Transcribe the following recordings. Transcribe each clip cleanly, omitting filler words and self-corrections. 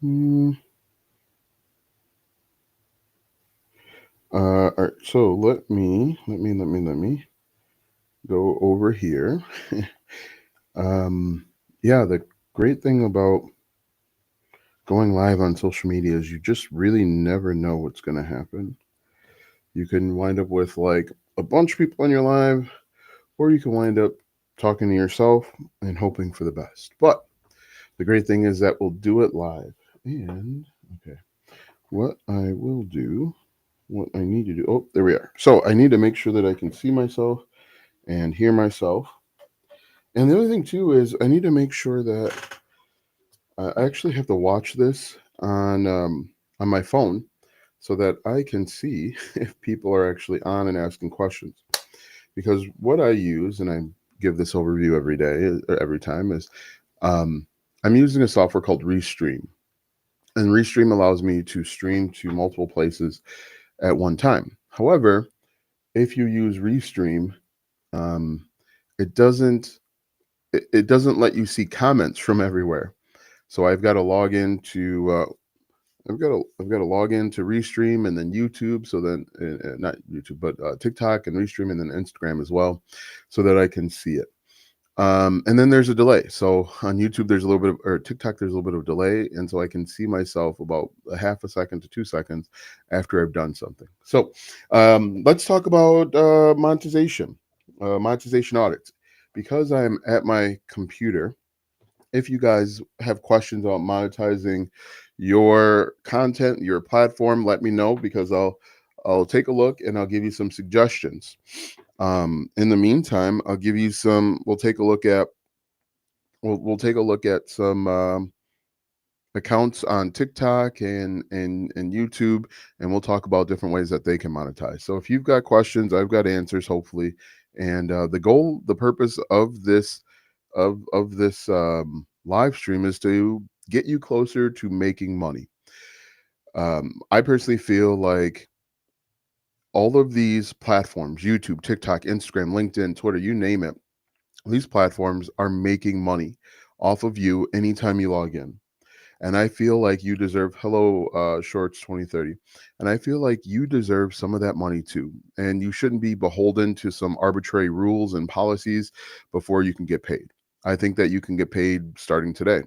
Mm, all right, so let me go over here. um, yeah, the great thing about going live on social media is you just really never know what's going to happen. You can wind up with like a bunch of people on your live, or you can wind up talking to yourself and hoping for the best. But the great thing is that we'll do it live. And okay, what I will do, what I need to do. Oh, there we are. So I need to make sure that I can see myself and hear myself. And the other thing too is I need to make sure that I actually have to watch this on my phone so that I can see if people are actually on and asking questions. Because what I use, and I give this overview every day, every time, is um, I'm using a software called Restream, and Restream allows me to stream to multiple places at one time. However, if you use Restream, um, it doesn't it doesn't let you see comments from everywhere. So I've got to log into I've got to log into Restream and then YouTube. So then not YouTube, but TikTok and Restream and then Instagram as well, so that I can see it. And then there's a delay. So on YouTube, there's a little bit of, or TikTok, there's a little bit of delay. And so I can see myself about a half a second to 2 seconds after I've done something. So let's talk about monetization audits. Because I'm at my computer, if you guys have questions about monetizing your content, your platform, let me know because I'll take a look and I'll give you some suggestions. In the meantime, I'll give you some. We'll take a look at some accounts on TikTok and YouTube, and we'll talk about different ways that they can monetize. So if you've got questions, I've got answers, hopefully. And the purpose of this live stream is to get you closer to making money. I personally feel like all of these platforms, YouTube, TikTok, Instagram, LinkedIn, Twitter, you name it, these platforms are making money off of you anytime you log in. And I feel like you deserve, hello, Shorts 2030. And I feel like you deserve some of that money too. And you shouldn't be beholden to some arbitrary rules and policies before you can get paid. I think that you can get paid starting today.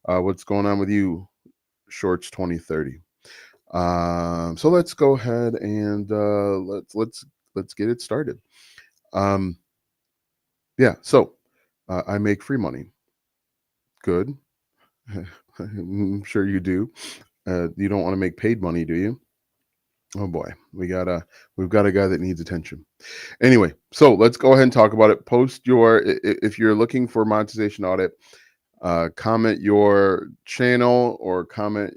What's going on with you, Shorts 2030? So let's go ahead and let's get it started. Um, yeah, so I make free money. Good. I'm sure you do. You don't want to make paid money, do you? Oh boy, we've got a guy that needs attention. Anyway, so let's go ahead and talk about it. Post your if you're looking for monetization audit, comment your channel or comment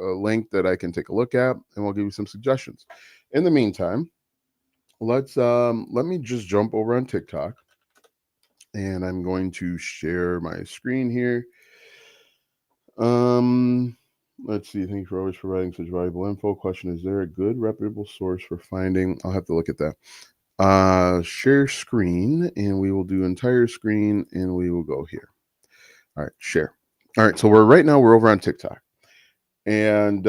a link that I can take a look at, and we'll give you some suggestions. In the meantime, let me just jump over on TikTok, and I'm going to share my screen here. Um, let's see. Thank you for always providing such valuable info. Question: is there a good, reputable source for finding? I'll have to look at that. Share screen, and we will do entire screen, and we will go here. All right, share. All right, so we're over on TikTok, and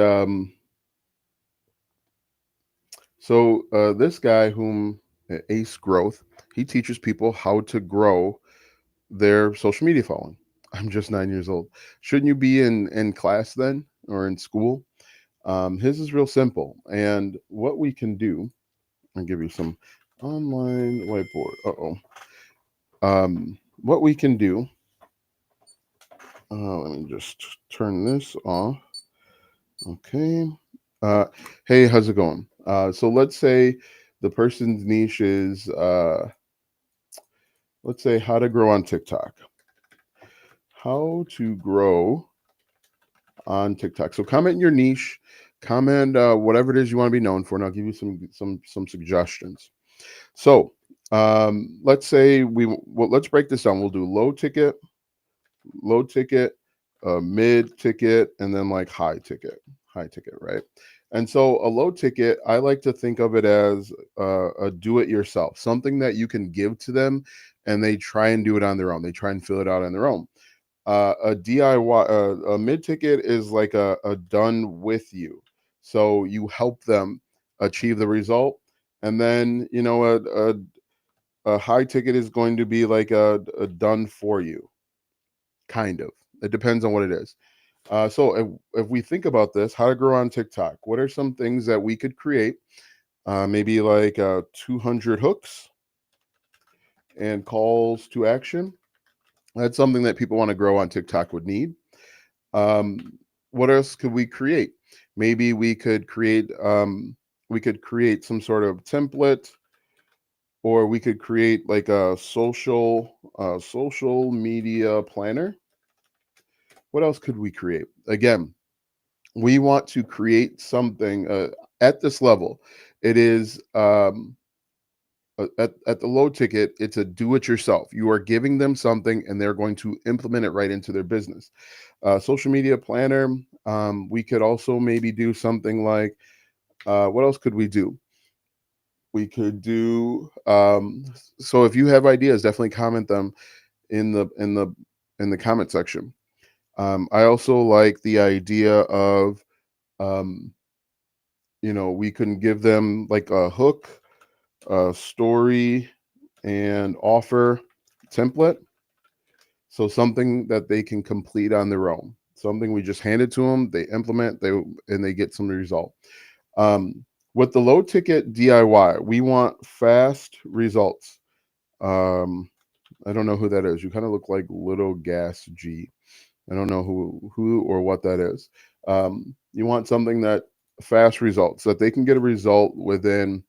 this guy whom Ace Growth, he teaches people how to grow their social media following. I'm just 9 years old. Shouldn't you be in class then or in school? His is real simple. And what we can do, I'll give you some online whiteboard. What we can do, let me just turn this off. Okay. Uh, hey, how's it going? So let's say the person's niche is, let's say, how to grow on TikTok. How to grow on TikTok. So comment your niche, comment whatever it is you want to be known for, and I'll give you some suggestions. So let's say let's break this down. We'll do low ticket, mid ticket, and then like high ticket, right? And so a low ticket, I like to think of it as a do-it-yourself, something that you can give to them, and they try and do it on their own. They try and fill it out on their own. A DIY, a mid ticket is like a done with you. So you help them achieve the result. And then, a high ticket is going to be like a done for you, kind of. It depends on what it is. So if we think about this, how to grow on TikTok, what are some things that we could create? Maybe like 200 hooks and calls to action. That's something that people want to grow on TikTok would need. What else could we create? Maybe we could create some sort of template, or we could create like a social media planner. What else could we create? Again, we want to create something at this level. It is at the low ticket, it's a do it yourself. You are giving them something and they're going to implement it right into their business. Social media planner, we could also maybe do something like, what else could we do? We could do, so if you have ideas, definitely comment them in the comment section. I also like the idea of, um, we can give them like a hook, a story, and offer template. So something that they can complete on their own. Something we just hand it to them, they implement, they get some result. Um, with the low ticket DIY, we want fast results. Um, I don't know who that is. You kind of look like Little Gas G. I don't know who or what that is. You want something that fast results, so that they can get a result within.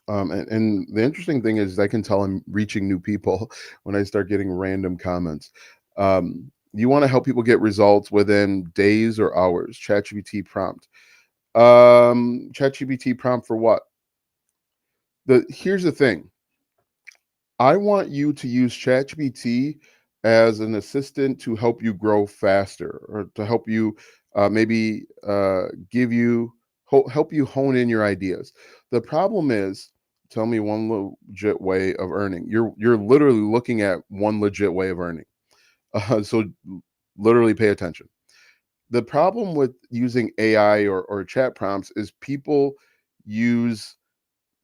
And the interesting thing is, I can tell I'm reaching new people when I start getting random comments. You want to help people get results within days or hours. ChatGPT prompt. ChatGPT prompt for what? Here's the thing. I want you to use ChatGPT as an assistant to help you grow faster, or to help you maybe give you help you hone in your ideas. The problem is, tell me one legit way of earning. You're literally looking at one legit way of earning. So literally pay attention. The problem with using AI or chat prompts is use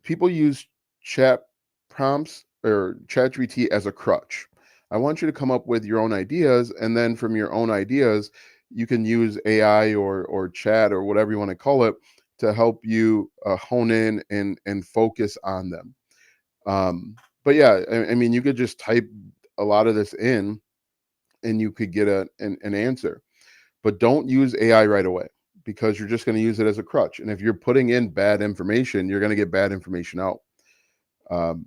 people use chat prompts or ChatGPT as a crutch. I want you to come up with your own ideas, and then from your own ideas, you can use AI or chat or whatever you want to call it to help you hone in and focus on them. But yeah, I mean, you could just type a lot of this in, and you could get an answer. But don't use AI right away, because you're just going to use it as a crutch. And if you're putting in bad information, you're going to get bad information out. Um,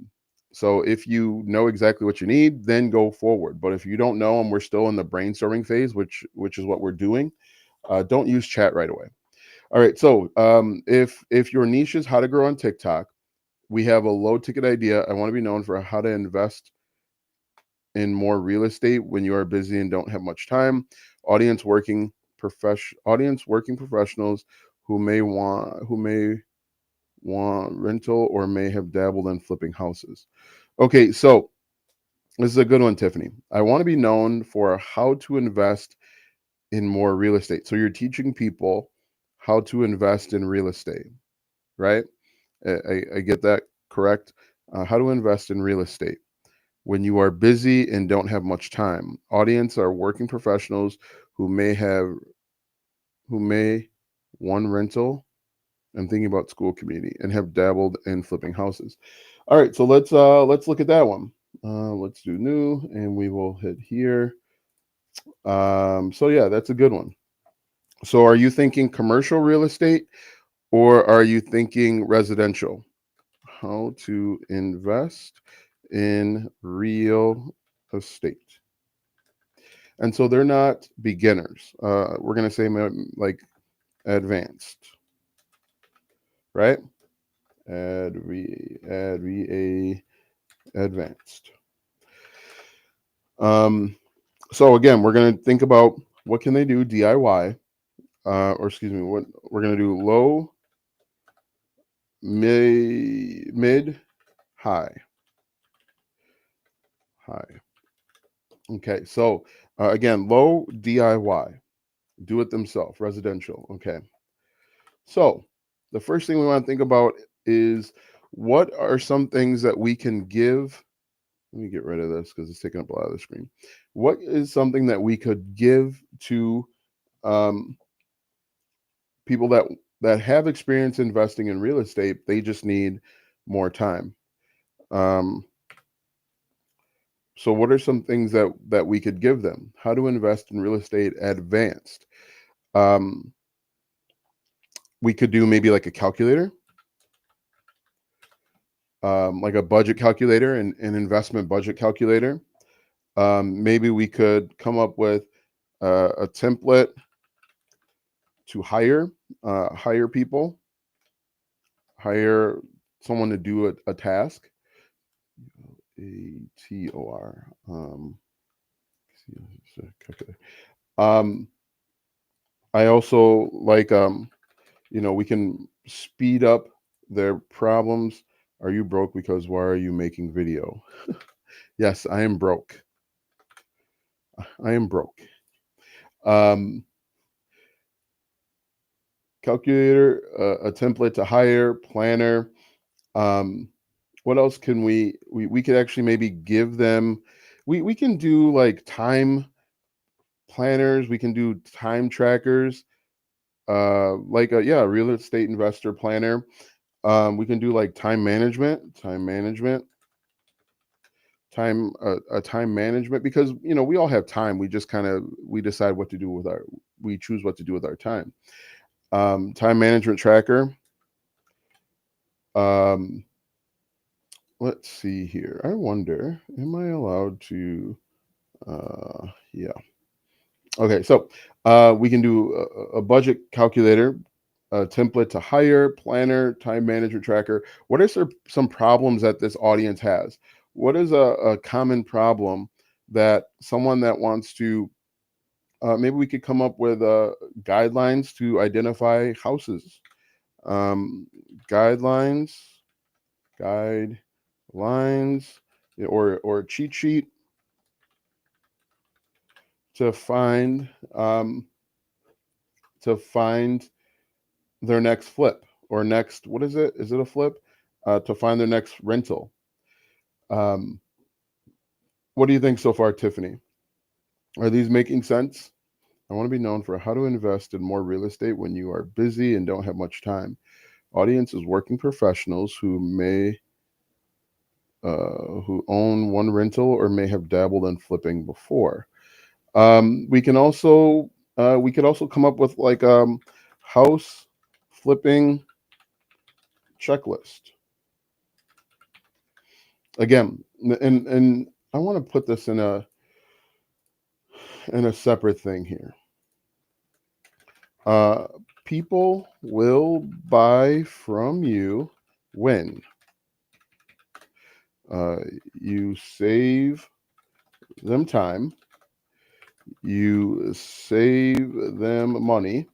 so if you know exactly what you need, then go forward. But if you don't know, and we're still in the brainstorming phase, which is what we're doing, don't use chat right away. All right. So if your niche is how to grow on TikTok, we have a low ticket idea. I want to be known for how to invest in more real estate when you are busy and don't have much time. Audience working professionals who may want rental or may have dabbled in flipping houses. Okay, so this is a good one, Tiffany. I want to be known for how to invest in more real estate. So you're teaching people how to invest in real estate, right? I get that correct. How to invest in real estate when you are busy and don't have much time. Audience are working professionals who may one rental. I'm thinking about school community and have dabbled in flipping houses. All right, so let's look at that one. Let's do new, and we will hit here. So yeah, that's a good one. So are you thinking commercial real estate, or are you thinking residential? How to invest in real estate. And so they're not beginners. We're gonna say like advanced, right? Advanced. Um, so again, we're going to think about what can they do DIY, or excuse me, what we're going to do: low, mid, high. Okay, so Again, low DIY, do it themselves, residential. Okay. So the first thing we want to think about is what are some things that we can give. Let me get rid of this because it's taking up a lot of the screen. What is something that we could give to um, people that have experience investing in real estate? They just need more time. Um, so, what are some things that we could give them? How to invest in real estate advanced? Um, we could do maybe like a calculator, like a budget calculator, and an investment budget calculator. Maybe we could come up with a template to hire people, hire someone to do a task. ATOR. Um, I also like we can speed up their problems. Are you broke? Because why are you making video? Yes, I am broke. I am broke. Um, calculator, a template to hire, planner. Um, what else can we could actually maybe give them? We can do like time planners. We can do time trackers. Like a real estate investor planner. We can do like time management because we all have time. We just kind of we decide what to do with our we choose what to do with our time. Time management tracker. Um, let's see here. I wonder, am I allowed to? Yeah. Okay, so we can do a budget calculator, a template to hire, planner, time management tracker. What are some problems that this audience has? What is a common problem that someone that wants to maybe we could come up with guidelines to identify houses. Um, guidelines, guidelines, or a cheat sheet to find their next flip or next what is it? Is it a flip? To find their next rental. Um, what do you think so far, Tiffany? Are these making sense? I want to be known for how to invest in more real estate when you are busy and don't have much time. Audience is working professionals who own one rental or may have dabbled in flipping before. We can also we could also come up with like house flipping checklist. Again, and I want to put this in a separate thing here. Uh, people will buy from you when uh, you save them time, you save them money,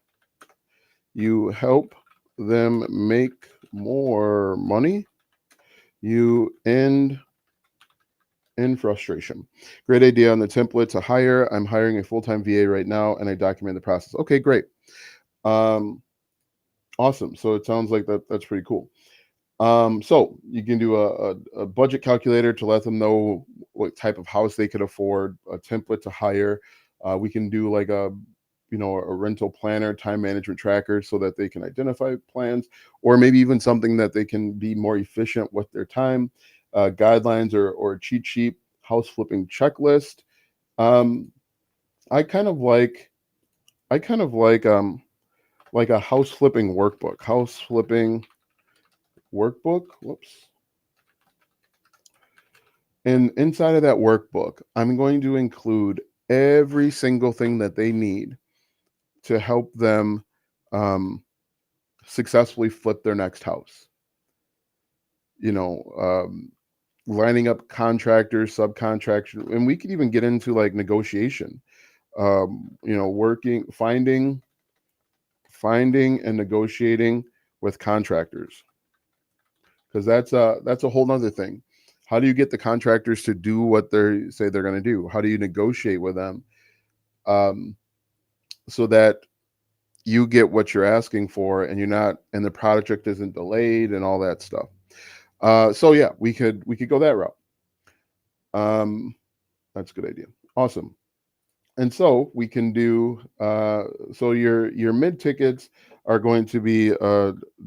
you help them make more money, you end in frustration. Great idea on the template to hire. I'm hiring a full-time VA right now and I document the process. Okay, great. Um, awesome. So it sounds like that's pretty cool. So you can do a budget calculator to let them know what type of house they could afford, a template to hire. We can do like a rental planner, time management tracker so that they can identify plans, or maybe even something that they can be more efficient with their time, guidelines or a cheat sheet, house flipping checklist. Um, I kind of like, I kind of like a house flipping workbook, house flipping workbook. Whoops. And inside of that workbook, I'm going to include every single thing that they need to help them um, successfully flip their next house. You know, lining up contractors, subcontractors, and we could even get into like negotiation. Working, finding, and negotiating with contractors, because that's a whole nother thing. How do you get the contractors to do what they say they're going to do? How do you negotiate with them? so that you get what you're asking for, and you're not, and the project isn't delayed and all that stuff. So yeah, we could go that route. Um, that's a good idea. Awesome. And so we can do so your mid tickets are going to be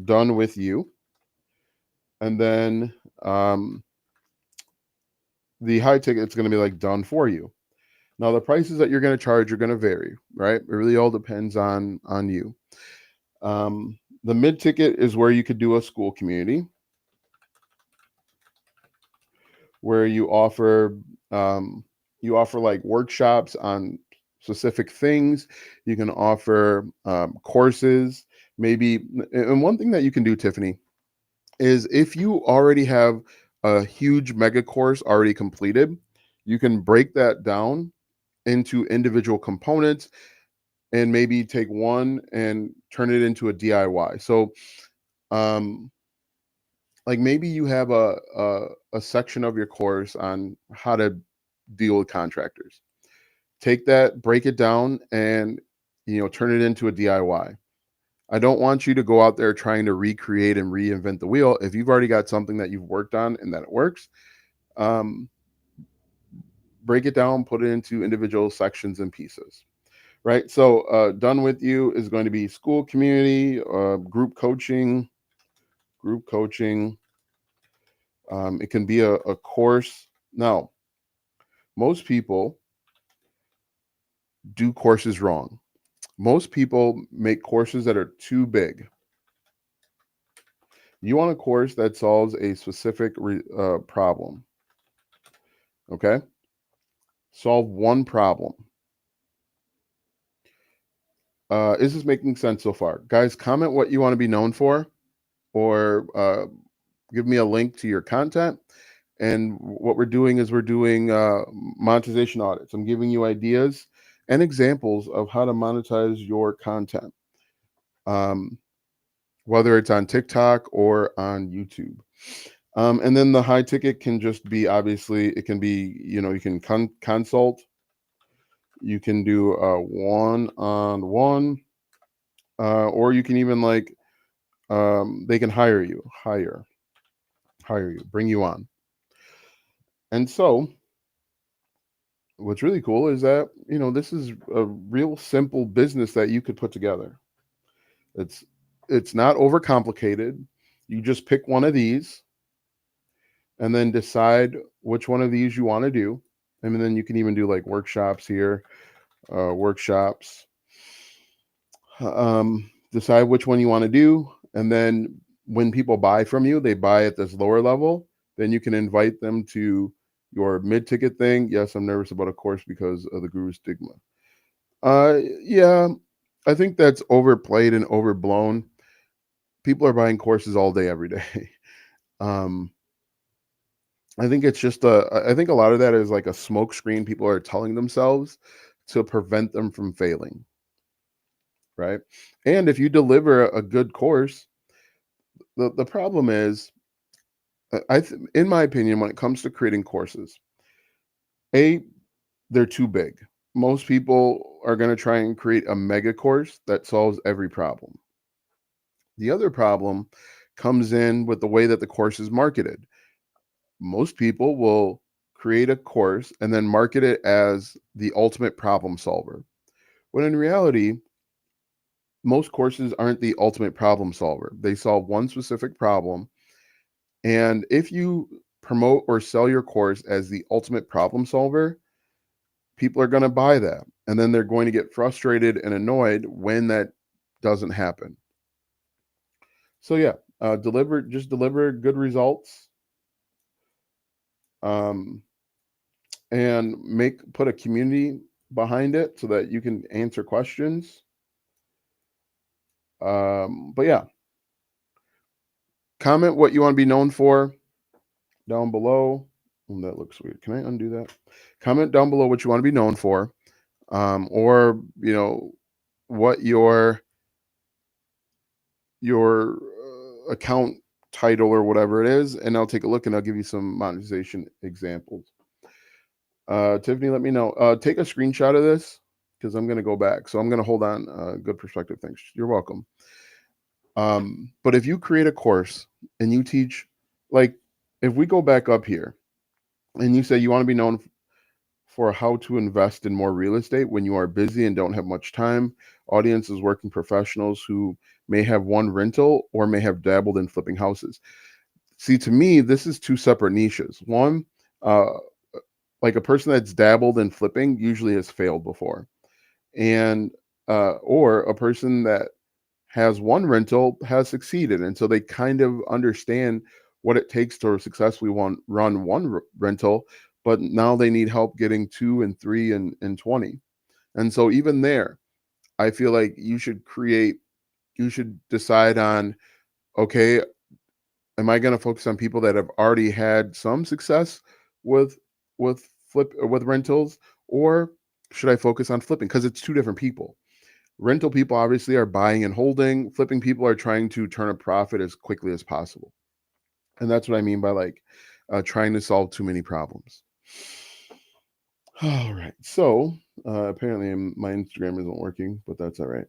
done with you, and then the high ticket is going to be like done for you. Now the prices that you're going to charge are going to vary, right? It really all depends on you. The mid ticket is where you could do a school community, where you offer like workshops on specific things. You can offer courses, maybe. And one thing that you can do, Tiffany, is if you already have a huge mega course already completed, you can break that down into individual components and maybe take one and turn it into a DIY. So, um, like maybe you have a section of your course on how to deal with contractors. Take that, break it down, and turn it into a DIY. I don't want you to go out there trying to recreate and reinvent the wheel. If you've already got something that you've worked on and that it works, um, break it down, put it into individual sections and pieces. Right. So, done with you is going to be school community, group coaching, group coaching. It can be a course. Now, most people do courses wrong. Most people make courses that are too big. You want a course that solves a specific problem. Okay. Solve one problem. Is this making sense so far? Guys, comment what you want to be known for, or give me a link to your content. And what we're doing is we're doing monetization audits. I'm giving you ideas and examples of how to monetize your content, um, whether it's on TikTok or on YouTube. And then the high ticket can just be, obviously, it can be, you can consult, you can do a one-on-one, or you can even like, they can hire you, bring you on. And so what's really cool is that, this is a real simple business that you could put together. It's it's not overcomplicated. You just pick one of these and then decide which one of these you want to do. And then you can even do like workshops here, workshops. Decide which one you want to do. And then when people buy from you, they buy at this lower level. Then you can invite them to your mid ticket thing. Yes, I'm nervous about a course because of the guru stigma. Yeah, I think that's overplayed and overblown. People are buying courses all day, every day. Um, I think it's just I think a lot of that is like a smoke screen people are telling themselves to prevent them from failing, right? And if you deliver a good course, the problem is, in my opinion, when it comes to creating courses, A, they're too big. Most people are going to try and create a mega course that solves every problem. The other problem comes in with the way that the course is marketed. Most people will create a course and then market it as the ultimate problem solver. When in reality, most courses aren't the ultimate problem solver. They solve one specific problem. And if you promote or sell your course as the ultimate problem solver, people are going to buy that. And then they're going to get frustrated and annoyed when that doesn't happen. So yeah, deliver good results, um, and put a community behind it so that you can answer questions. But yeah, comment what you want to be known for down below. Oh, that looks weird. Can I undo that? Comment down below what you want to be known for, or what your account title or whatever it is, and I'll take a look and I'll give you some monetization examples. Tiffany, let me know. Take a screenshot of this because I'm going to go back. So I'm going to hold on. Good perspective. Thanks. You're welcome. But if you create a course and you teach, like, if we go back up here and you say you want to be known for how to invest in more real estate when you are busy and don't have much time, audience is working professionals who may have one rental or may have dabbled in flipping houses. See, to me, this is two separate niches. One, uh, like a person that's dabbled in flipping usually has failed before, and or a person that has one rental has succeeded, and so they kind of understand what it takes to successfully run one rental, but now they need help getting 2 and 3 and 20. And so even there, I feel like you should decide on, okay, am I going to focus on people that have already had some success with with rentals, or should I focus on flipping, because it's two different people. Rental people obviously are buying and holding. Flipping people are trying to turn a profit as quickly as possible. And that's what I mean by like trying to solve too many problems. All right. So apparently my Instagram isn't working, but that's all right.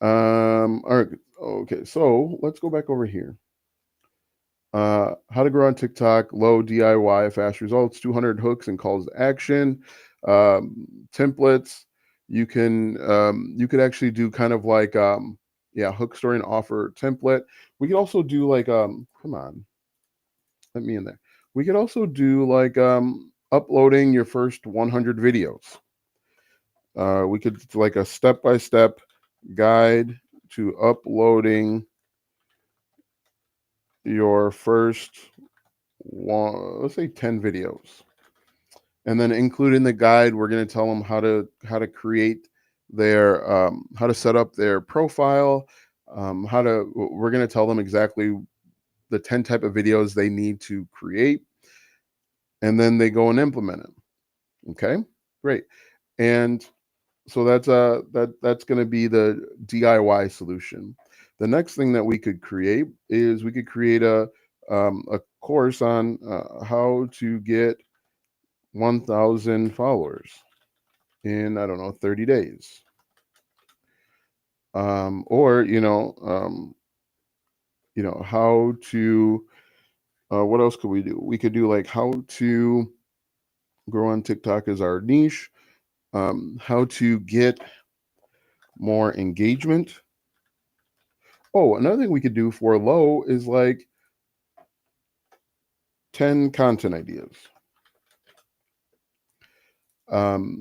All right. Okay. So let's go back over here. How to grow on TikTok, low DIY, fast results, 200 hooks and calls to action, templates. You could actually do kind of like yeah, hook story and offer template. We could also do like come on, let me in there. We could also do like uploading your first 100 videos. We could do like a step-by-step guide to uploading your first one, let's say 10 videos, and then include in the guide, we're going to tell them how to create their how to set up their profile, we're going to tell them exactly the 10 type of videos they need to create, and then they go and implement it. Okay, great. And so that's going to be the DIY solution. The next thing that we could create is we could create a course on how to get 1,000 followers in, I don't know, 30 days. Or how to what else could we do? We could do like how to grow on TikTok as our niche, how to get more engagement. Oh, another thing we could do for low is like 10 content ideas.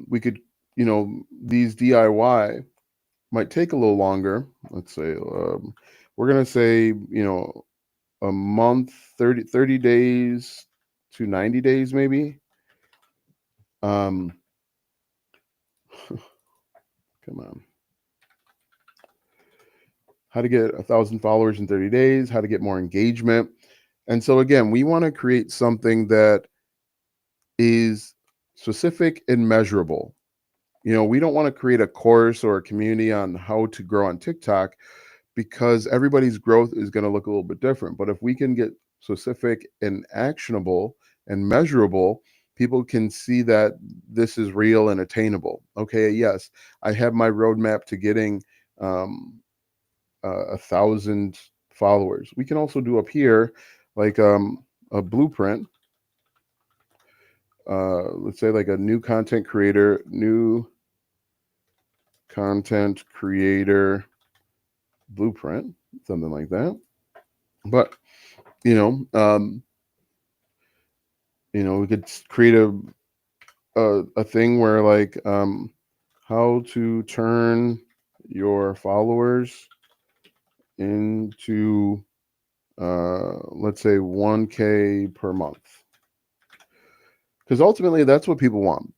We could, these DIY might take a little longer. Let's say, we're going to say, a month, 30 days to 90 days, maybe. Come on. How to get 1,000 followers in 30 days, how to get more engagement. And so again, we want to create something that is specific and measurable. We don't want to create a course or a community on how to grow on TikTok, because everybody's growth is going to look a little bit different. But if we can get specific and actionable and measurable, people can see that this is real and attainable. Okay, yes, I have my roadmap to getting 1,000 followers. We can also do up here like a blueprint. Let's say like a new content creator blueprint, something like that. But we could create a thing where like how to turn your followers into let's say 1K per month, because ultimately that's what people want.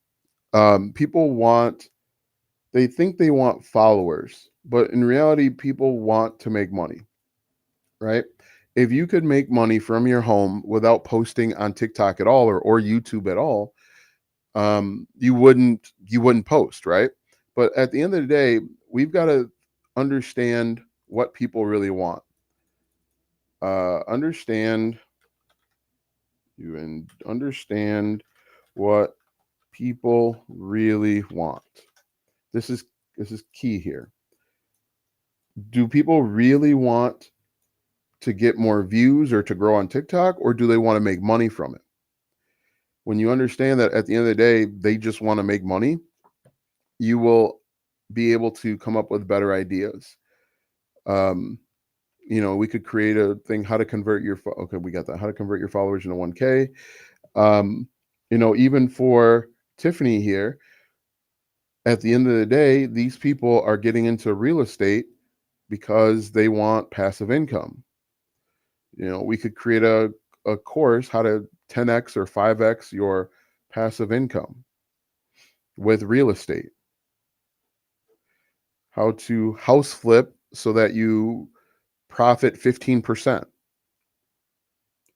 They think they want followers, but in reality people want to make money, right? If you could make money from your home without posting on TikTok at all, or YouTube at all, you wouldn't post, right? But at the end of the day, we've got to understand what people really want. Understand what people really want. This is key here. Do people really want to get more views or to grow on TikTok, or do they want to make money from it? When you understand that at the end of the day, they just want to make money, you will be able to come up with better ideas. Um, we could create a thing, how to convert your, okay, we got that, how to convert your followers into 1K. Even for Tiffany here, at the end of the day, these people are getting into real estate because they want passive income. We could create a course, how to 10x or 5x your passive income with real estate, how to house flip so that you profit 15%,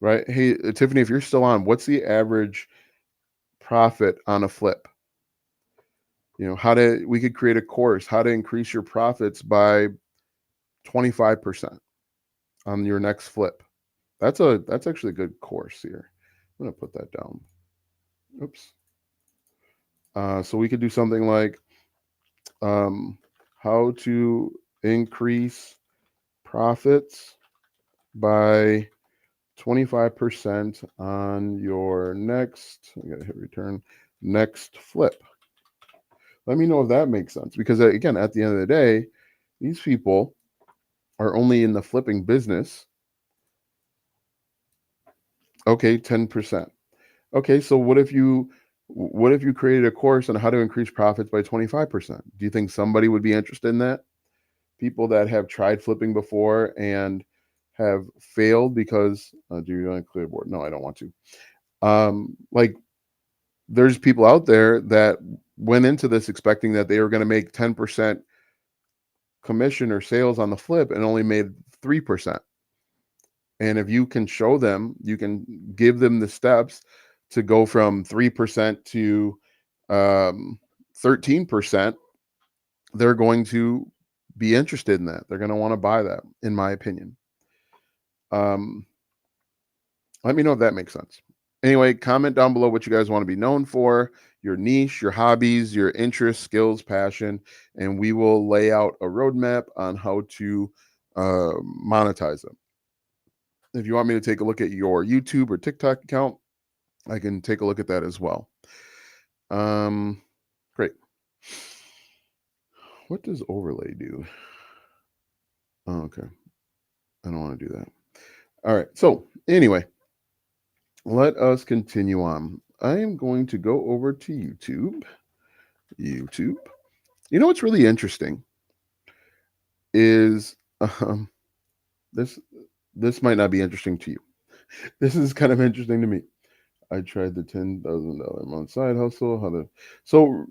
right? Hey, Tiffany, if you're still on, what's the average profit on a flip? We could create a course, how to increase your profits by 25% on your next flip. That's actually a good course here. I'm going to put that down. Oops. So we could do something like how to increase profits by 25% on your next, I gotta hit return, next flip. Let me know if that makes sense, because again, at the end of the day, these people are only in the flipping business. Okay, 10%. Okay, so what if you created a course on how to increase profits by 25%? Do you think somebody would be interested in that? People that have tried flipping before and have failed because do you want to clear board? No, I don't want to. Like, there's people out there that went into this expecting that they were going to make 10% commission or sales on the flip and only made 3%. And if you can show them, you can give them the steps to go from 3% to 13%, they're going to be interested in that. They're going to want to buy that, in my opinion. Let me know if that makes sense. Anyway, comment down below what you guys want to be known for, your niche, your hobbies, your interests, skills, passion, and we will lay out a roadmap on how to monetize them. If you want me to take a look at your YouTube or TikTok account, I can take a look at that as well. Great. What does overlay do? Oh, okay. I don't want to do that. All right. So anyway, let us continue on. I am going to go over to YouTube. You know what's really interesting is this might not be interesting to you. This is kind of interesting to me. I tried the $10,000 a month side hustle. So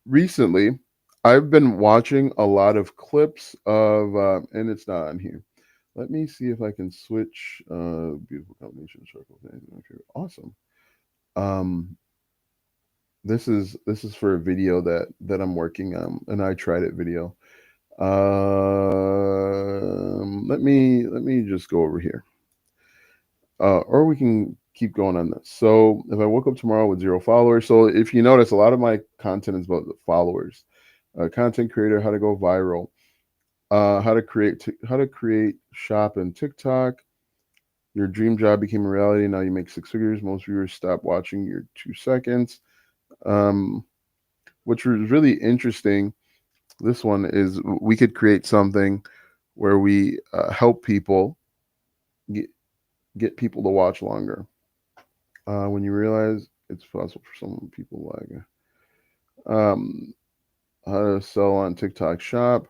recently, I've been watching a lot of clips of, and it's not on here. Let me see if I can switch. Beautiful combination of circles. Awesome. This is for a video that I'm working on, an I tried it video. Let me just go over here. Or we can keep going on this. So if I woke up tomorrow with 0 followers, so if you notice, a lot of my content is about the followers. Content creator, how to go viral, how to create shop in TikTok. Your dream job became a reality. Now you make 6 figures. Most viewers stop watching your 2 seconds. Which was really interesting. This one is we could create something where we help people get people to watch longer. When you realize it's possible for some people, like how to sell on TikTok shop.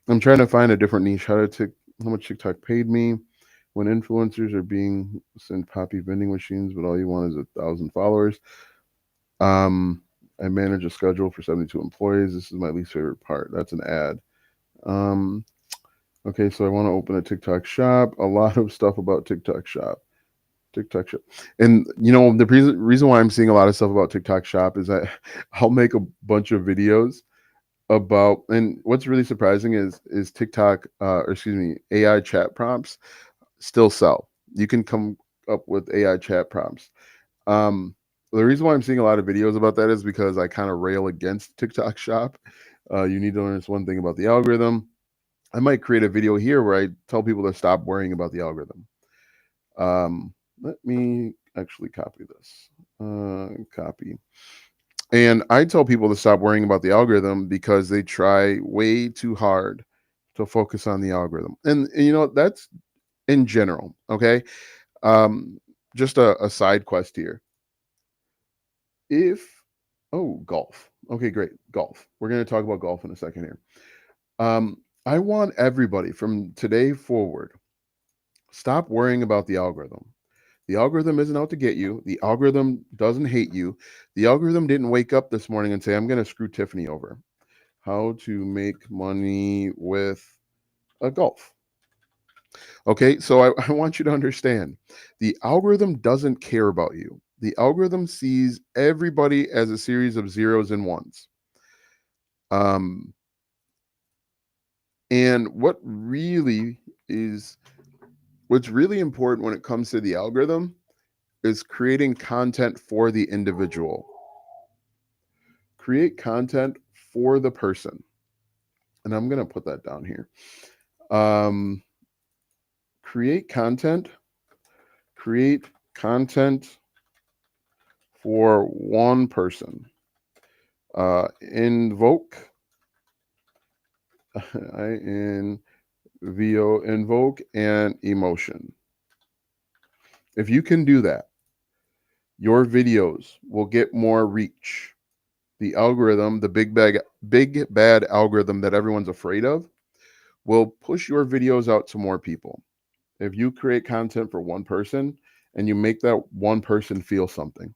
I'm trying to find a different niche. How much TikTok paid me when influencers are being sent poppy vending machines, but all you want is 1,000 followers. I manage a schedule for 72 employees. This is my least favorite part. That's an ad. Okay, so I want to open a TikTok shop. A lot of stuff about TikTok shop. And the reason why I'm seeing a lot of stuff about TikTok shop is that I'll make a bunch of videos about, and what's really surprising is TikTok, AI chat prompts still sell. You can come up with AI chat prompts. The reason why I'm seeing a lot of videos about that is because I kind of rail against TikTok shop. You need to learn this one thing about the algorithm. I might create a video here where I tell people to stop worrying about the algorithm. Let me actually copy this. Copy. And I tell people to stop worrying about the algorithm because they try way too hard to focus on the algorithm. And you know, that's in general. Okay. Um, just a side quest here. If, oh, golf. Okay, great. Golf. We're going to talk about golf in a second here. I want everybody from today forward, stop worrying about the algorithm. The algorithm isn't out to get you. The algorithm doesn't hate you. The algorithm didn't wake up this morning and say, I'm going to screw Tiffany over. How to make money with a golf. Okay, so I want you to understand the algorithm doesn't care about you. The algorithm sees everybody as a series of zeros and ones. Um, and what's really important when it comes to the algorithm is creating content for the individual. Create content for the person. And I'm going to put that down here. Um, create content. Create content for one person. Invoke. Invoke and emotion. If you can do that, your videos will get more reach. The algorithm, the big bad algorithm that everyone's afraid of, will push your videos out to more people. If you create content for one person and you make that one person feel something,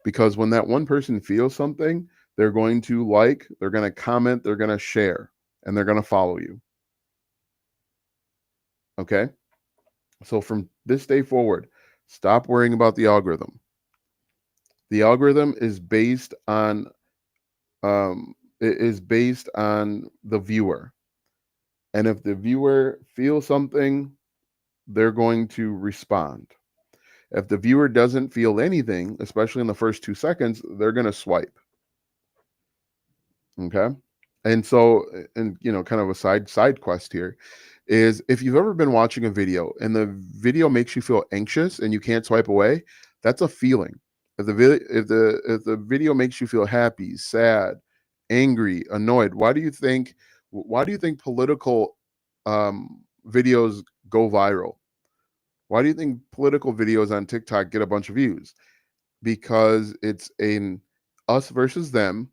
because when that one person feels something, they're going to like, they're going to comment, they're going to share, and they're going to follow you. Okay? So from this day forward, stop worrying about the algorithm. The algorithm is based on the viewer. And if the viewer feels something, they're going to respond. If the viewer doesn't feel anything, especially in the first 2 seconds, they're going to swipe. Okay. And so, and you know, kind of a side quest here is if you've ever been watching a video and the video makes you feel anxious and you can't swipe away, that's a feeling. If the video makes you feel happy, sad, angry, annoyed, why do you think political videos go viral? Why do you think political videos on TikTok get a bunch of views? Because it's an us versus them.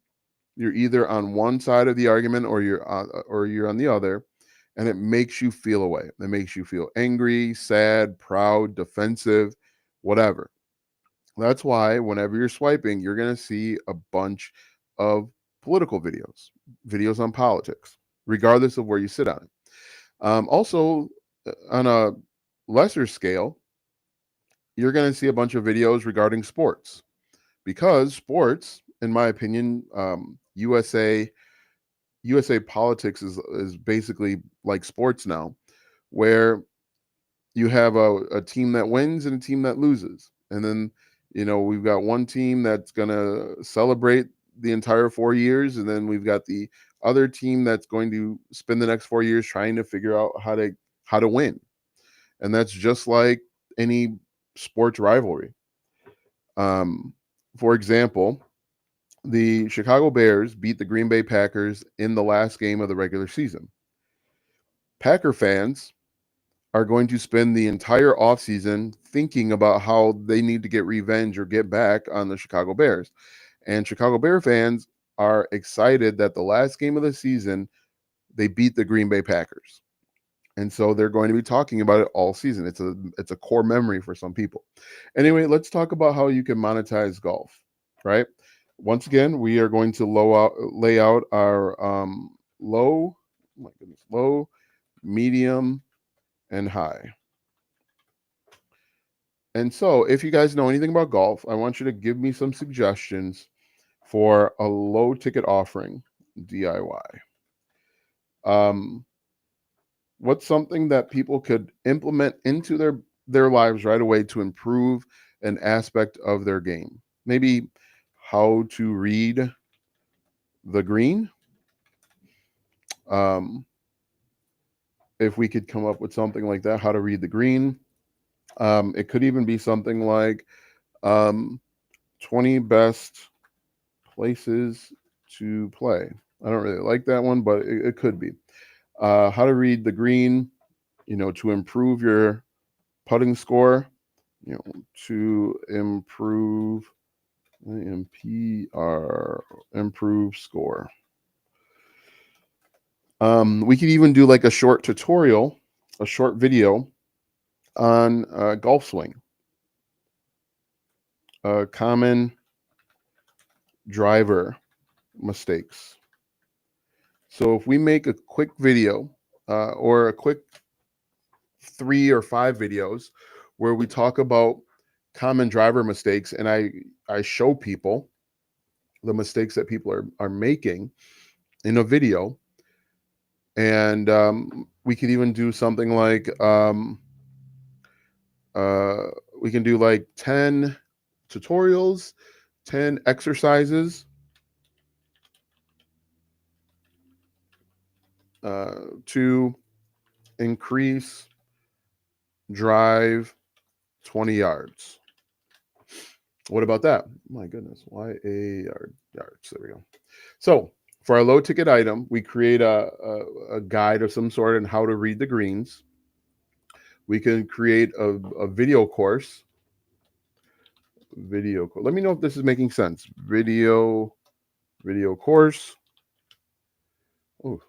You're either on one side of the argument or you're on the other, and it makes you feel a way. It makes you feel angry, sad, proud, defensive, whatever. That's why whenever you're swiping, you're going to see a bunch of political videos on politics, regardless of where you sit on it. Also, on a lesser scale, you're going to see a bunch of videos regarding sports because sports, in my opinion, USA politics is basically like sports now, where you have a team that wins and a team that loses, and then we've got one team that's gonna celebrate the entire 4 years, and then we've got the other team that's going to spend the next 4 years trying to figure out how to win, and that's just like any sports rivalry. Um, for example, the Chicago Bears beat the Green Bay Packers in the last game of the regular season. Packer fans are going to spend the entire offseason thinking about how they need to get revenge or get back on the Chicago Bears. And Chicago Bear fans are excited that the last game of the season, they beat the Green Bay Packers. And so they're going to be talking about it all season. It's a core memory for some people. Anyway, let's talk about how you can monetize golf, right? Once again, we are going to lay out our low, oh my goodness, low, medium, and high. And so, if you guys know anything about golf, I want you to give me some suggestions for a low ticket offering DIY. What's something that people could implement into their lives right away to improve an aspect of their game? Maybe how to read the green, If we could come up with something like that, how to read the green. It could even be something like 20 best places to play. I don't really like that one, but it could be. How to read the green, to improve your putting score, to improve IMPR, improve score. We could even do like a short tutorial, a short video on golf swing, common driver mistakes. So if we make a quick video or a quick 3 or 5 videos where we talk about common driver mistakes, and I show people the mistakes that people are making in a video, and we could even do something like we can do like 10 tutorials, 10 exercises to increase drive 20 yards. What about that? My goodness, why a yards? There we go. So for our low ticket item, we create a guide of some sort on how to read the greens. We can create a video course. Let me know if this is making sense. Video course. Ooh.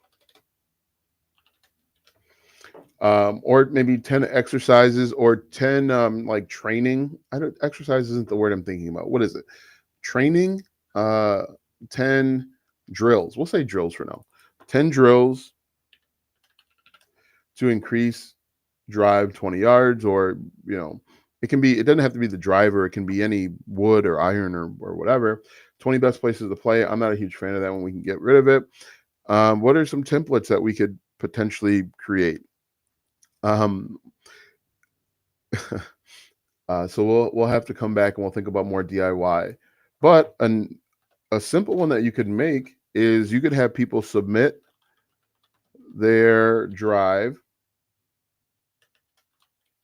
Or maybe 10 exercises or 10 like training. Exercise isn't the word I'm thinking about. What is it? Training, 10 drills. We'll say drills for now. 10 drills to increase drive 20 yards, or it doesn't have to be the driver, it can be any wood or iron or whatever. 20 best places to play. I'm not a huge fan of that one. We can get rid of it. What are some templates that we could potentially create? So we'll have to come back and we'll think about more DIY. But a simple one that you could make is you could have people submit their drive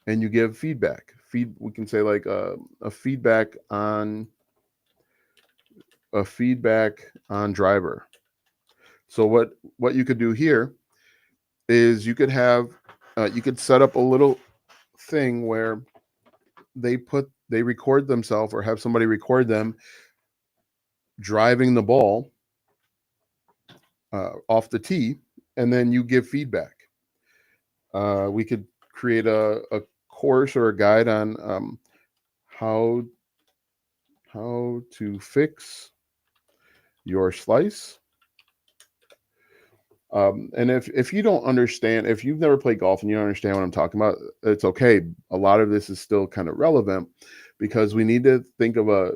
and you give feedback. We can say like a feedback on driver. So what you could do here is you could have you could set up a little thing where they record themselves or have somebody record them driving the ball off the tee, and then you give feedback. We could create a course or a guide on how to fix your slice. And if you don't understand, if you've never played golf and you don't understand what I'm talking about, it's okay. A lot of this is still kind of relevant because we need to think of a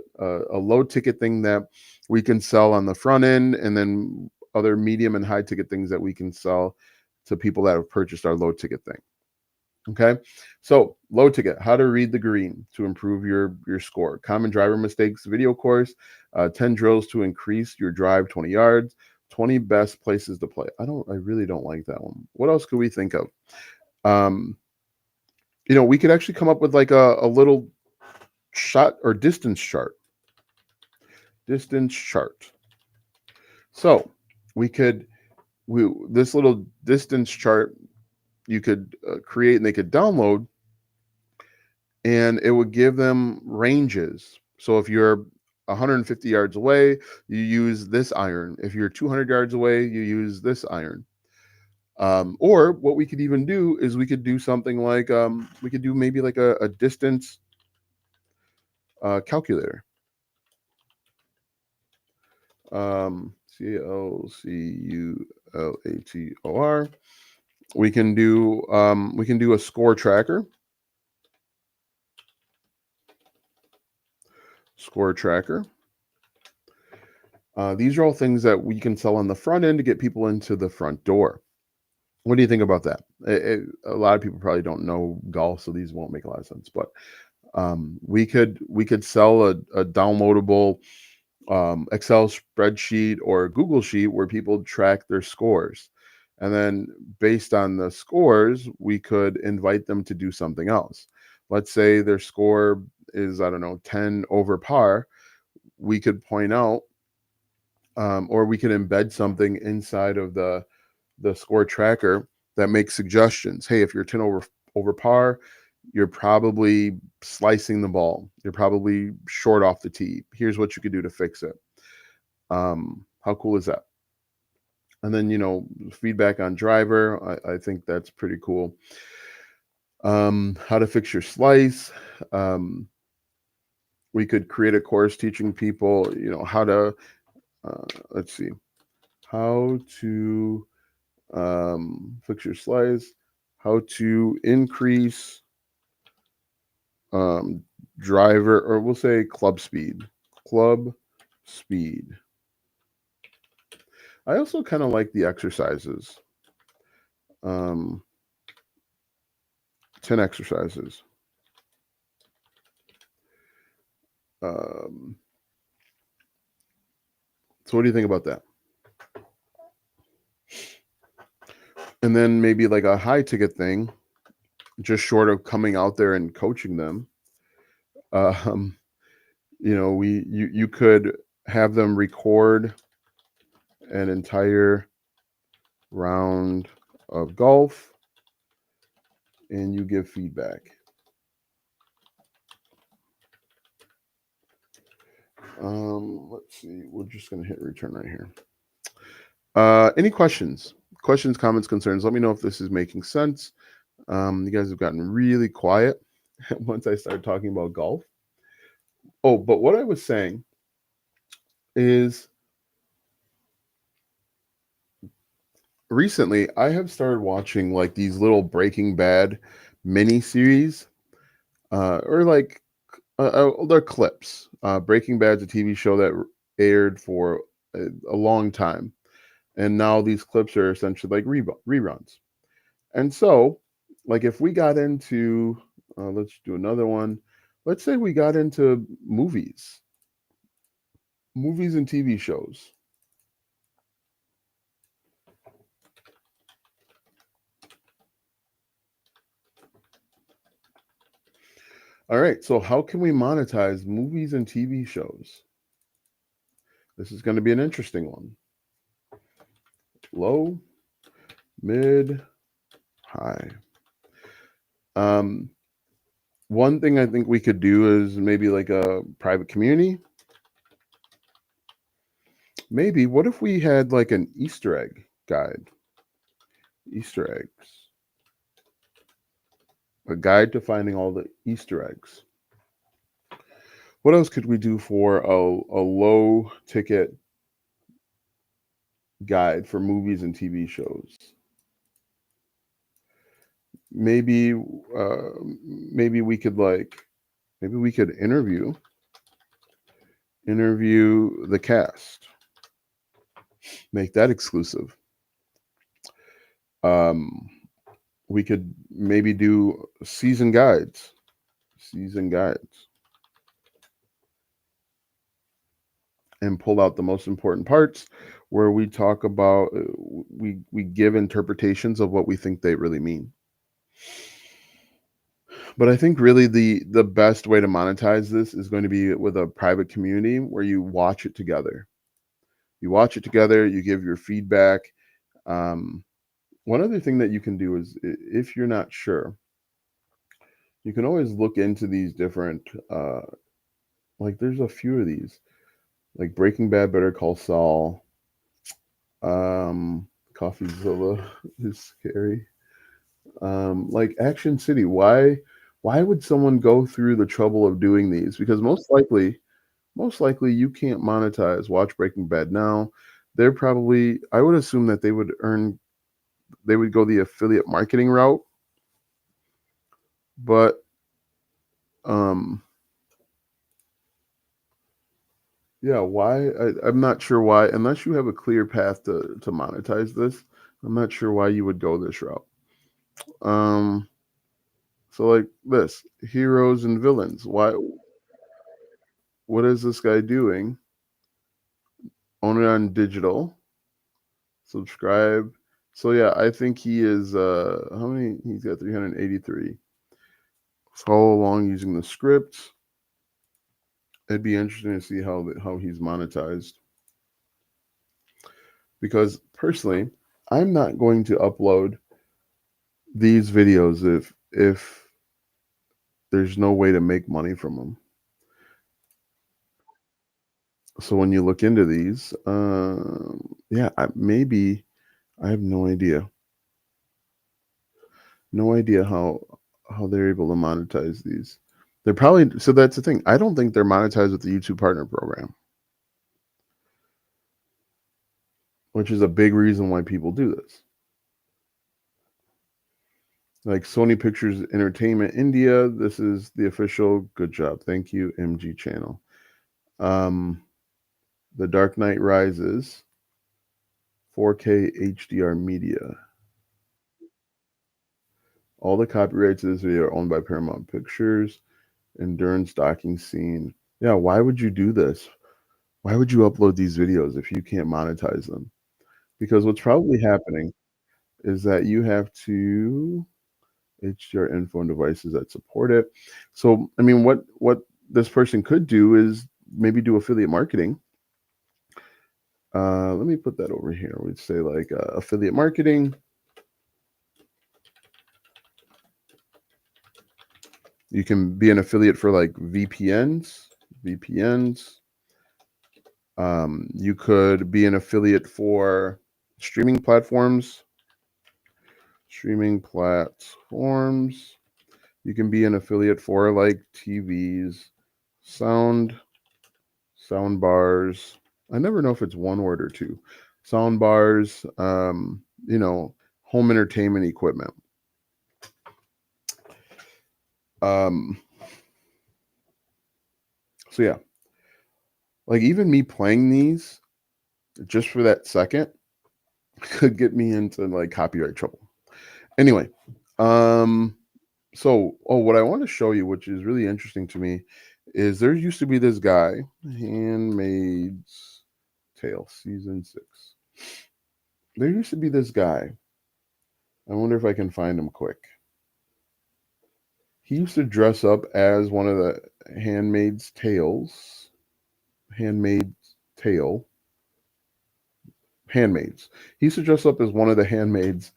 low ticket thing that we can sell on the front end, and then other medium and high ticket things that we can sell to people that have purchased our low ticket thing. Okay, so low ticket, how to read the green to improve your score. Common driver mistakes video course, 10 drills to increase your drive 20 yards, 20 best places to play. I really don't like that one. What else could we think of? We could actually come up with like a little shot or distance chart. So this little distance chart you could create and they could download, and it would give them ranges. So if you're 150 yards away, you use this iron. If you're 200 yards away, you use this iron. Or what we could even do is we could do something like we could do maybe like a distance calculator. CALCULATOR. We can do a score tracker. These are all things that we can sell on the front end to get people into the front door. What do you think about that? A lot of people probably don't know golf, so these won't make a lot of sense. But we could sell a downloadable Excel spreadsheet or Google sheet where people track their scores. And then based on the scores, we could invite them to do something else. Let's say their score is, I don't know, 10 over par. We could point out, or we could embed something inside of the score tracker that makes suggestions. Hey, if you're 10 over par, you're probably slicing the ball. You're probably short off the tee. Here's what you could do to fix it. How cool is that? And then, feedback on driver. I think that's pretty cool. How to fix your slice. We could create a course teaching people, how to, let's see, how to fix your slice, how to increase driver, or we'll say club speed. Club speed. I also kind of like the exercises. 10 exercises. So what do you think about that? And then maybe like a high ticket thing, just short of coming out there and coaching them. You could have them record an entire round of golf and you give feedback. Let's see. We're just going to hit return right here. Any questions? Questions, comments, concerns? Let me know if this is making sense. You guys have gotten really quiet once I started talking about golf. Oh, but what I was saying is recently I have started watching like these little Breaking Bad mini series, or like they're clips. Breaking Bad's a TV show that aired for a long time, and now these clips are essentially like reruns. And so, like, if we got into, let's do another one. Let's say we got into movies and TV shows. All right, so how can we monetize movies and TV shows? This is going to be an interesting one. Low, mid, high. One thing I think we could do is maybe like a private community. Maybe what if we had like an Easter egg guide? Easter eggs. A guide to finding all the Easter eggs. What else could we do for a low ticket guide for movies and TV shows? Maybe maybe we could interview the cast. Make that exclusive. We could maybe do season guides. And pull out the most important parts where we talk about we give interpretations of what we think they really mean. But I think really the best way to monetize this is going to be with a private community where you watch it together. You give your feedback. One other thing that you can do is, if you're not sure, you can always look into these different, like there's a few of these, like Breaking Bad, Better Call Saul, CoffeeZilla is scary. Like Action City. Why would someone go through the trouble of doing these? Because most likely you can't monetize. Watch Breaking Bad now. They're probably, I would assume that they would go the affiliate marketing route. But yeah, why? I'm not sure why, unless you have a clear path to monetize this. I'm not sure why you would go this route. So like this, heroes and villains. Why? What is this guy doing? Own it on digital. Subscribe So yeah, I think he is how many? He's got 383. Follow along using the script. It'd be interesting to see how he's monetized. Because personally, I'm not going to upload these videos if there's no way to make money from them. So when you look into these, yeah, maybe I have no idea, no idea how they're able to monetize these. They're probably so that's the thing. I don't think they're monetized with the YouTube Partner Program, which is a big reason why people do this. Like Sony Pictures Entertainment India, this is the official. Good job, thank you, MG channel. Um, The Dark Knight Rises, 4K HDR media. All the copyrights to this video are owned by Paramount Pictures. Endurance docking scene. Yeah, why would you do this? Why would you upload these videos if you can't monetize them? Because what's probably happening is that you have to HDR info and devices that support it. So, I mean, what this person could do is maybe do affiliate marketing. Let me put that over here. We'd say like affiliate marketing. You can be an affiliate for like VPNs. You could be an affiliate for streaming platforms. Streaming platforms. You can be an affiliate for like TVs, sound bars. I never know if it's one word or two. Sound bars, home entertainment equipment. So yeah, like even me playing these just for that second could get me into like copyright trouble. Anyway, what I want to show you, which is really interesting to me, is there used to be this guy, Handmaid's Tale, season 6. There used to be this guy. I wonder if I can find him quick. He used to dress up as one of the Handmaid's Tales. Handmaid's Tale. Handmaids. He used to dress up as one of the handmaids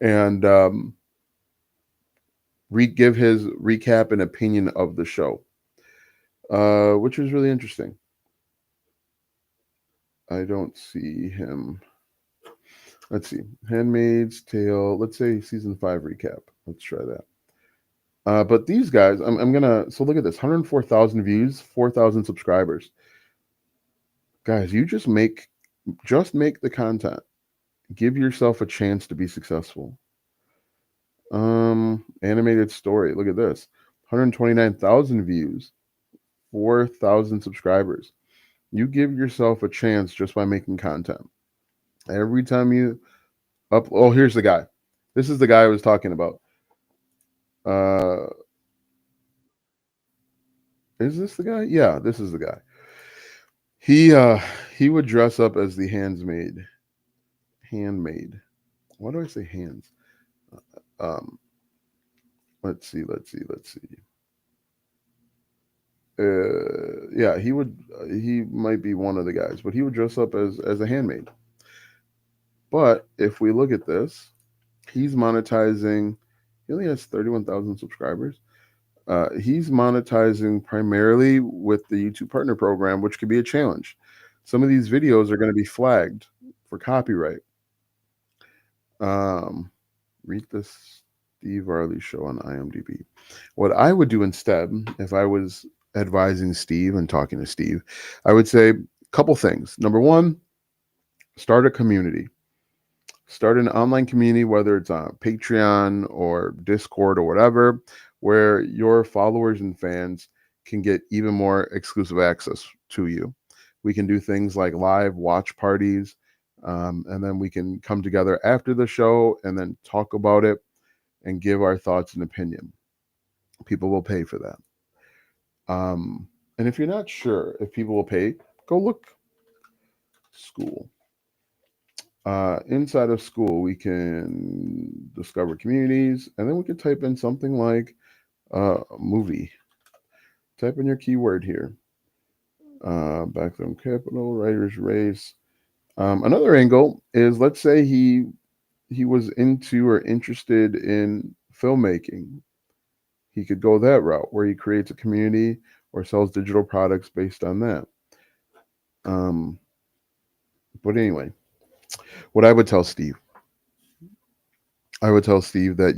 and give his recap and opinion of the show, which was really interesting. I don't see him. Let's see. Handmaid's Tale. Let's say season 5 recap. Let's try that. But these guys, I'm gonna. So look at this: 104,000 views, 4,000 subscribers. Guys, you just make the content. Give yourself a chance to be successful. Animated story. Look at this: 129,000 views, 4,000 subscribers. You give yourself a chance just by making content. Every time you oh, here's the guy. This is the guy I was talking about. Is this the guy? Yeah, this is the guy. He would dress up as the handmaid. Why do I say hands? Um, let's see. Yeah, he would. He might be one of the guys, but he would dress up as a handmaid. But if we look at this, he's monetizing. He only has 31,000 subscribers. He's monetizing primarily with the YouTube Partner Program, which could be a challenge. Some of these videos are going to be flagged for copyright. Read this Steve Varley show on IMDb. What I would do instead, if I was advising Steve and talking to Steve, I would say a couple things. Number one, start a community. Start an online community, whether it's on Patreon or Discord or whatever, where your followers and fans can get even more exclusive access to you. We can do things like live watch parties, and then we can come together after the show and then talk about it and give our thoughts and opinion. People will pay for that. And if you're not sure if people will pay, go look. School. Inside of school, we can discover communities, and then we can type in something like movie. Type in your keyword here. Background capital, writer's race. Another angle is, let's say he was into or interested in filmmaking. He could go that route where he creates a community or sells digital products based on that. Um, but anyway, what I would tell Steve that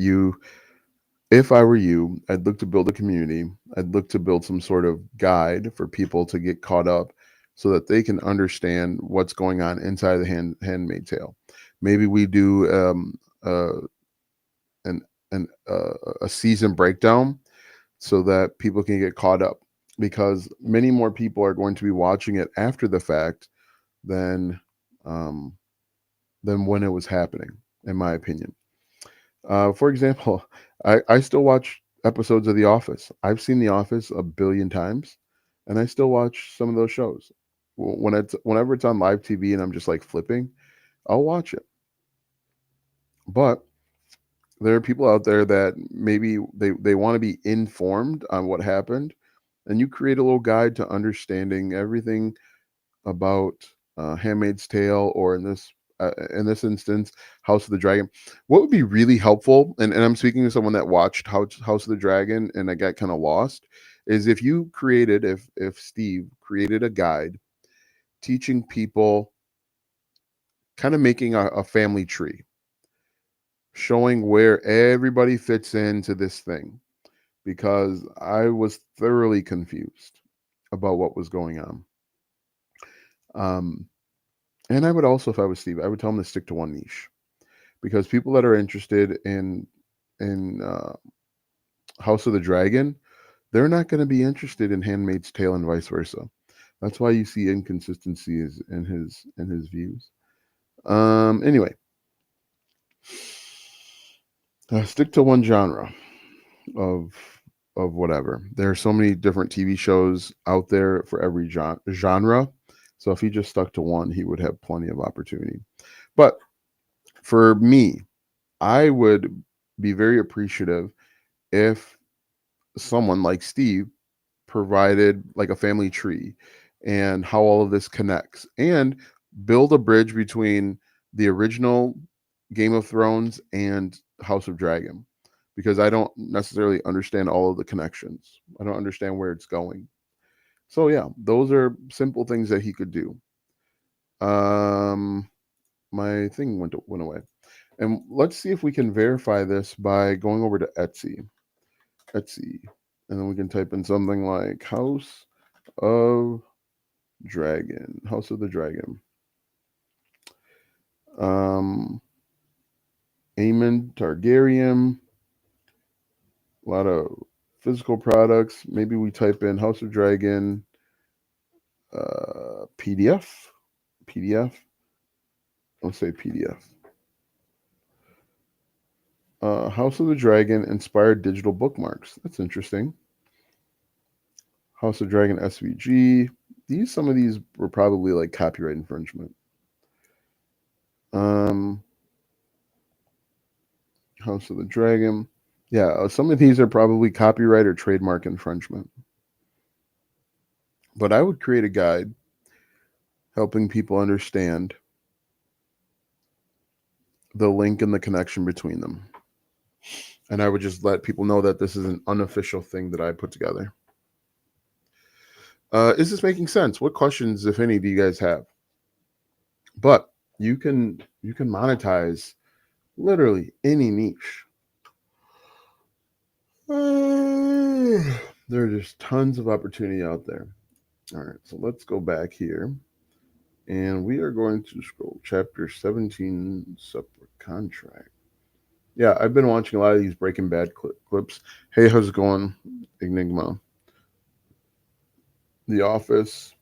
if I were you, I'd look to build a community. I'd look to build some sort of guide for people to get caught up so that they can understand what's going on inside the handmade tale. Maybe we do an, a season breakdown so that people can get caught up, because many more people are going to be watching it after the fact than um, than when it was happening, in my opinion. For example, I still watch episodes of The Office. I've seen The Office a billion times, and I still watch some of those shows. Whenever it's on live TV and I'm just like flipping, I'll watch it. But there are people out there that maybe they want to be informed on what happened, and you create a little guide to understanding everything about Handmaid's Tale, or in this instance, House of the Dragon. What would be really helpful, and I'm speaking to someone that watched House of the Dragon, and I got kind of lost, is if you created, if Steve created a guide teaching people, kind of making a family tree, showing where everybody fits into this thing, because I was thoroughly confused about what was going on. Um, and I would also, if I was Steve, I would tell him to stick to one niche, because people that are interested in House of the Dragon, they're not going to be interested in Handmaid's Tale and vice versa. That's why you see inconsistencies in his views. Anyway, stick to one genre of whatever. There are so many different TV shows out there for every genre. So if he just stuck to one, he would have plenty of opportunity. But for me, I would be very appreciative if someone like Steve provided like a family tree and how all of this connects, and build a bridge between the original Game of Thrones and House of Dragon, because I don't necessarily understand all of the connections. I don't understand where it's going. So yeah, those are simple things that he could do. Um my thing went away. And let's see if we can verify this by going over to Etsy. Etsy. And then we can type in something like House of Dragon. House of the Dragon. Um, Aemon Targaryen. A lot of physical products. Maybe we type in House of Dragon PDF. PDF. Let's say PDF. House of the Dragon inspired digital bookmarks. That's interesting. House of Dragon SVG. Some of these were probably like copyright infringement. Um, House of the Dragon. Yeah, some of these are probably copyright or trademark infringement. But I would create a guide helping people understand the link and the connection between them. And I would just let people know that this is an unofficial thing that I put together. Is this making sense? What questions, if any, do you guys have? But you can monetize literally any niche. There are just tons of opportunity out there. All right, so let's go back here. And we are going to scroll chapter 17, separate contract. Yeah, I've been watching a lot of these Breaking Bad clips. Hey, how's it going, Enigma? The Office.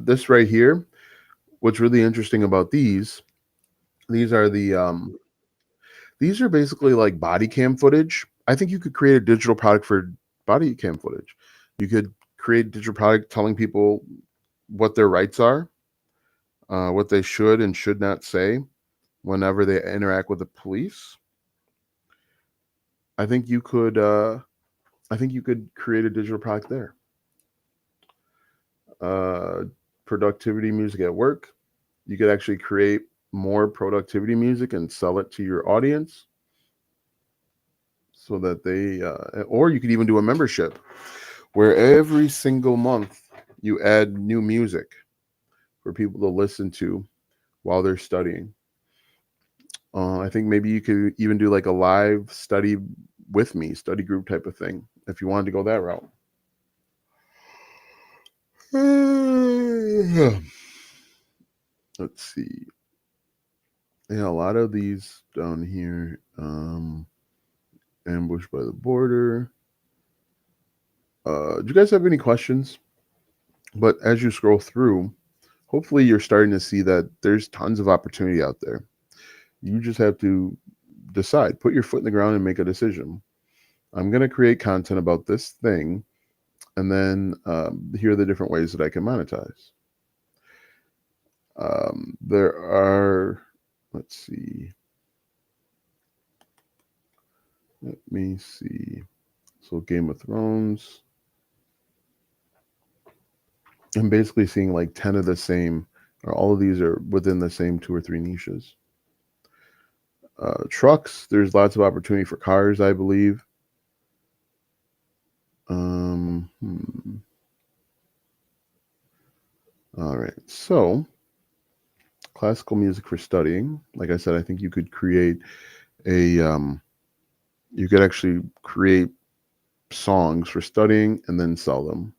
This right here, what's really interesting about these are these are basically like body cam footage. I think you could create a digital product for body cam footage. You could create a digital product telling people what their rights are, what they should and should not say whenever they interact with the police. I think you could create a digital product there. Productivity music at work. You could actually create more productivity music and sell it to your audience so that they, or you could even do a membership where every single month you add new music for people to listen to while they're studying. I think maybe you could even do like a live study with me, study group type of thing, if you wanted to go that route. Let's see. Yeah, a lot of these down here. Ambushed by the border. Do you guys have any questions? But as you scroll through, hopefully you're starting to see that there's tons of opportunity out there. You just have to decide, put your foot in the ground and make a decision. I'm going to create content about this thing, and then here are the different ways that I can monetize. There are, let's see. Let me see. So Game of Thrones. I'm basically seeing like 10 of the same, or all of these are within the same 2 or 3 niches. Trucks, there's lots of opportunity for cars, I believe. All right, so classical music for studying. Like I said, I think you could create you could actually create songs for studying and then sell them.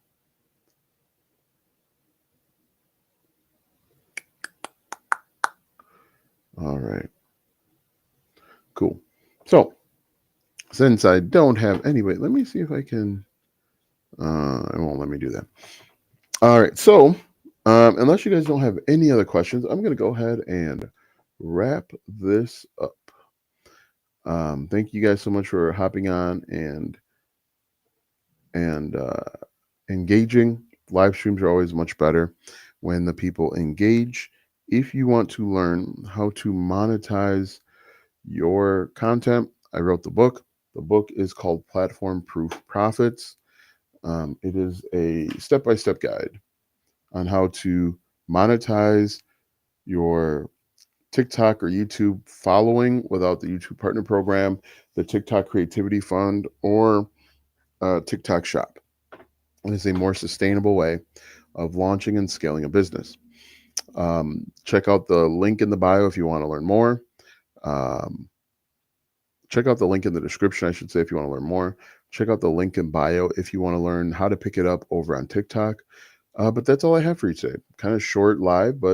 All right, cool. So since I don't have, anyway, let me see if I can, it won't let me do that. All right, so unless you guys don't have any other questions, I'm going to go ahead and wrap this up. Thank you guys so much for hopping on and engaging. Live streams are always much better when the people engage. If you want to learn how to monetize your content, I wrote the book. The book is called Platform Proof Profits. It is a step-by-step guide on how to monetize your TikTok or YouTube following without the YouTube Partner Program, the TikTok Creativity Fund, or TikTok Shop. It is a more sustainable way of launching and scaling a business. Check out the link in the bio if you want to learn more. Check out the link in the description, I should say, if you want to learn more. Check out the link in bio if you want to learn how to pick it up over on TikTok. But that's all I have for you today. Kind of short live, but